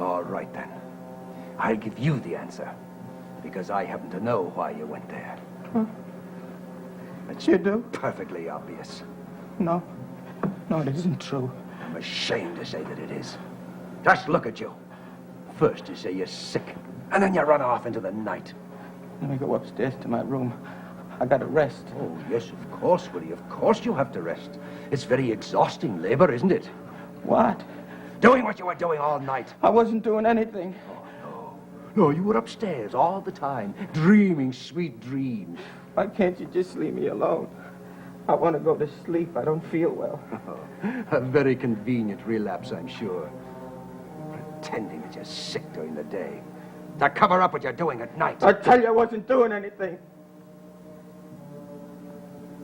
All right, then. I'll give you the answer, because I happen to know why you went there. Huh? But you do? Perfectly obvious. No. No, it isn't true. I'm ashamed to say that it is. Just look at you. First you say you're sick, and then you run off into the night. Let me go upstairs to my room. I gotta rest. Oh, yes, of course, Willie. Of course you have to rest. It's very exhausting labor, isn't it? What? Doing what you were doing all night. I wasn't doing anything. Oh, no. No, you were upstairs all the time, dreaming sweet dreams. Why can't you just leave me alone? I want to go to sleep. I don't feel well. A very convenient relapse, I'm sure. Pretending that you're sick during the day. To cover up what you're doing at night. I tell you I wasn't doing anything.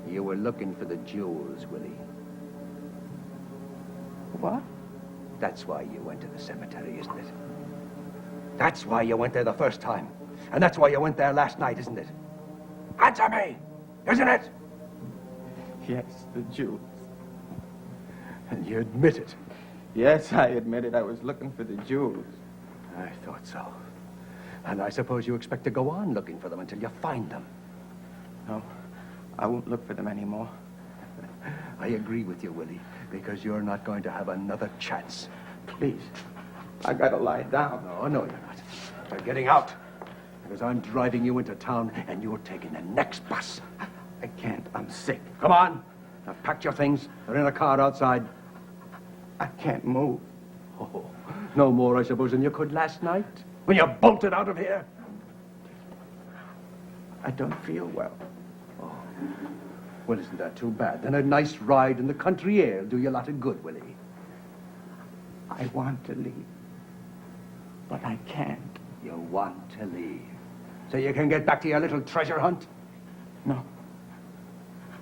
You were looking for the jewels, Willie. What? That's why you went to the cemetery, isn't it? That's why you went there the first time. And that's why you went there last night, isn't it? Answer me! Isn't it? Yes, the jewels. And you admit it. Yes, I admit it. I was looking for the jewels. I thought so. And I suppose you expect to go on looking for them until you find them. No, I won't look for them anymore. I agree with you, Willie, because you're not going to have another chance. Please, I gotta lie down. No, you're not. You're getting out. Because I'm driving you into town, and you're taking the next bus. I can't. I'm sick. Come on. I've packed your things. They're in a car outside. I can't move. Oh, no more, I suppose, than you could last night? When you bolted out of here? I don't feel well. Oh. Well, isn't that too bad? Then a nice ride in the country air will do you a lot of good, Willie. I want to leave, but I can't. You want to leave? So you can get back to your little treasure hunt? No.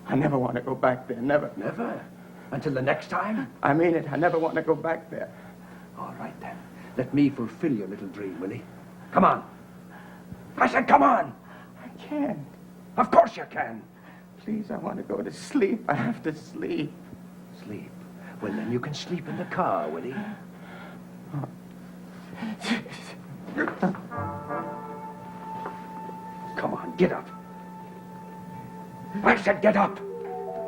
I never want to go back there, never. Never? Until the next time? I mean it. I never want to go back there. All right, then. Let me fulfill your little dream, Willie. Come on. I said come on. I can't. Of course you can. Please, I want to go to sleep. I have to sleep. Sleep? Well, then you can sleep in the car, Willie. Come on, get up. I said get up.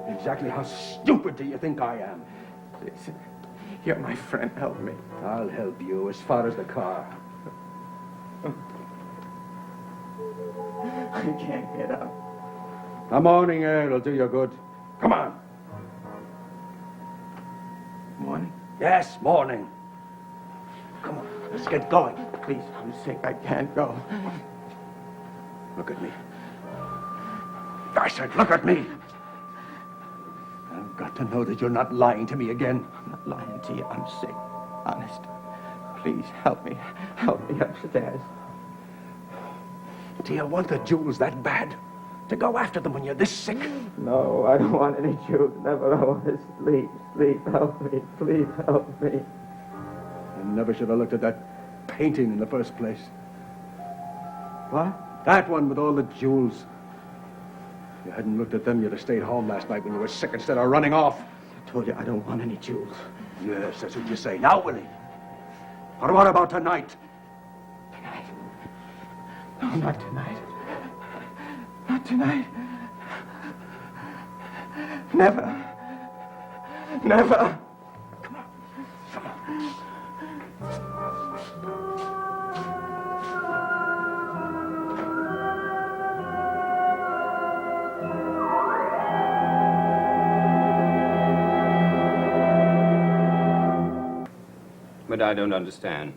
Exactly how stupid do you think I am? Listen, you're my friend. Help me. I'll help you as far as the car. I can't get up. The morning air will do you good. Come on. Morning? Yes, morning. Come on, let's get going. Please, I'm sick. I can't go. Look at me. I said, look at me. I've got to know that you're not lying to me again. I'm not lying to you. I'm sick. Honest. Please, help me. Help me upstairs. Do you want the jewels that bad? To go after them when you're this sick? No, I don't want any jewels. Never. I want to sleep. Sleep. Help me. Please help me. I never should have looked at that painting in the first place. What? That one with all the jewels. If you hadn't looked at them, you'd have stayed home last night when you were sick instead of running off. I told you I don't want any jewels. Yes, that's what you say. Now, Willie. But what about tonight? Tonight? No, not tonight. Not tonight. Never. Never. Come on. Come on. But I don't understand.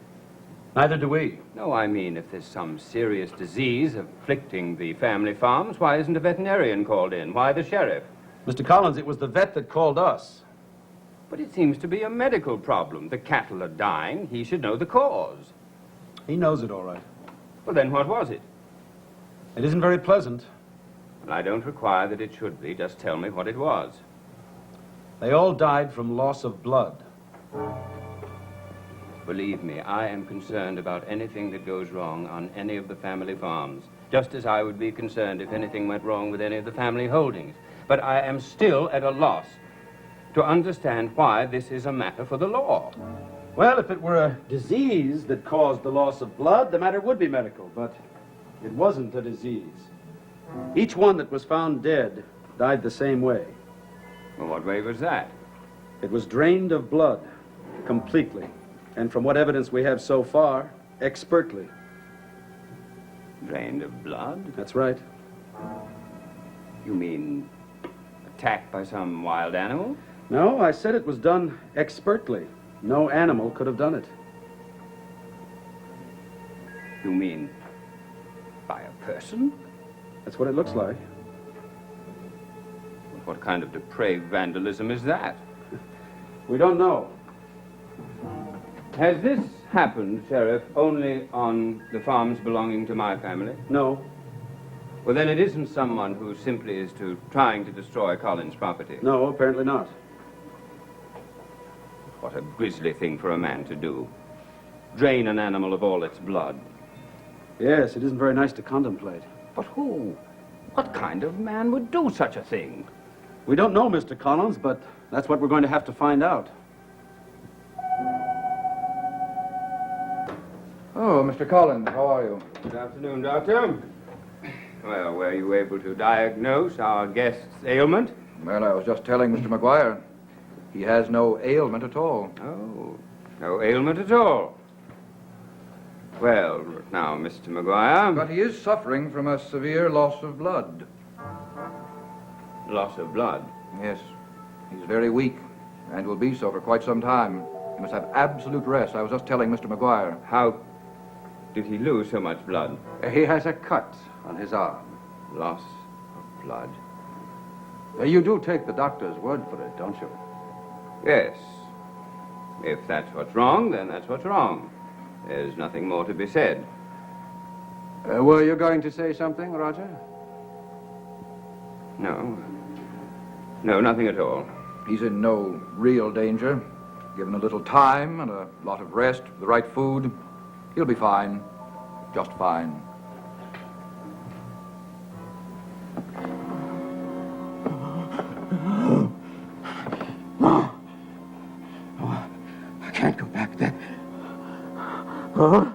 Neither do we. No, I mean, if there's some serious disease afflicting the family farms, why isn't a veterinarian called in? Why the sheriff? Mr. Collins, it was the vet that called us. But it seems to be a medical problem. The cattle are dying. He should know the cause. He knows it all right. Well, then what was it? It isn't very pleasant. Well, I don't require that it should be. Just tell me what it was. They all died from loss of blood. Believe me, I am concerned about anything that goes wrong on any of the family farms, just as I would be concerned if anything went wrong with any of the family holdings. But I am still at a loss to understand why this is a matter for the law. Well, if it were a disease that caused the loss of blood, the matter would be medical, but it wasn't a disease. Each one that was found dead died the same way. Well, what way was that? It was drained of blood, completely. And from what evidence we have so far, expertly. Drained of blood? That's right. You mean attacked by some wild animal? No, I said it was done expertly. No animal could have done it. You mean by a person? That's what it looks like. What kind of depraved vandalism is that? We don't know. Has this happened, Sheriff, only on the farms belonging to my family? No. Well, then it isn't someone who simply is trying to destroy Collins' property. No, apparently not. What a grisly thing for a man to do. Drain an animal of all its blood. Yes, it isn't very nice to contemplate. But who? What kind of man would do such a thing? We don't know, Mr. Collins, but that's what we're going to have to find out. Oh, Mr. Collins, how are you? Good afternoon, Doctor. Well, were you able to diagnose our guest's ailment? Well, I was just telling Mr. McGuire. He has no ailment at all. Oh, no ailment at all. Well, now, Mr. McGuire. But he is suffering from a severe loss of blood. Loss of blood. Yes, he's very weak and will be so for quite some time. He must have absolute rest. I was just telling Mr. McGuire. How did he lose so much blood? He has a cut on his arm. Loss of blood. You do take the doctor's word for it, don't you? Yes. If that's what's wrong, then that's what's wrong. There's nothing more to be said. Were you going to say something, Roger? No. No, nothing at all. He's in no real danger. Given a little time and a lot of rest, the right food, he'll be fine. Just fine. I can't go back there. Huh?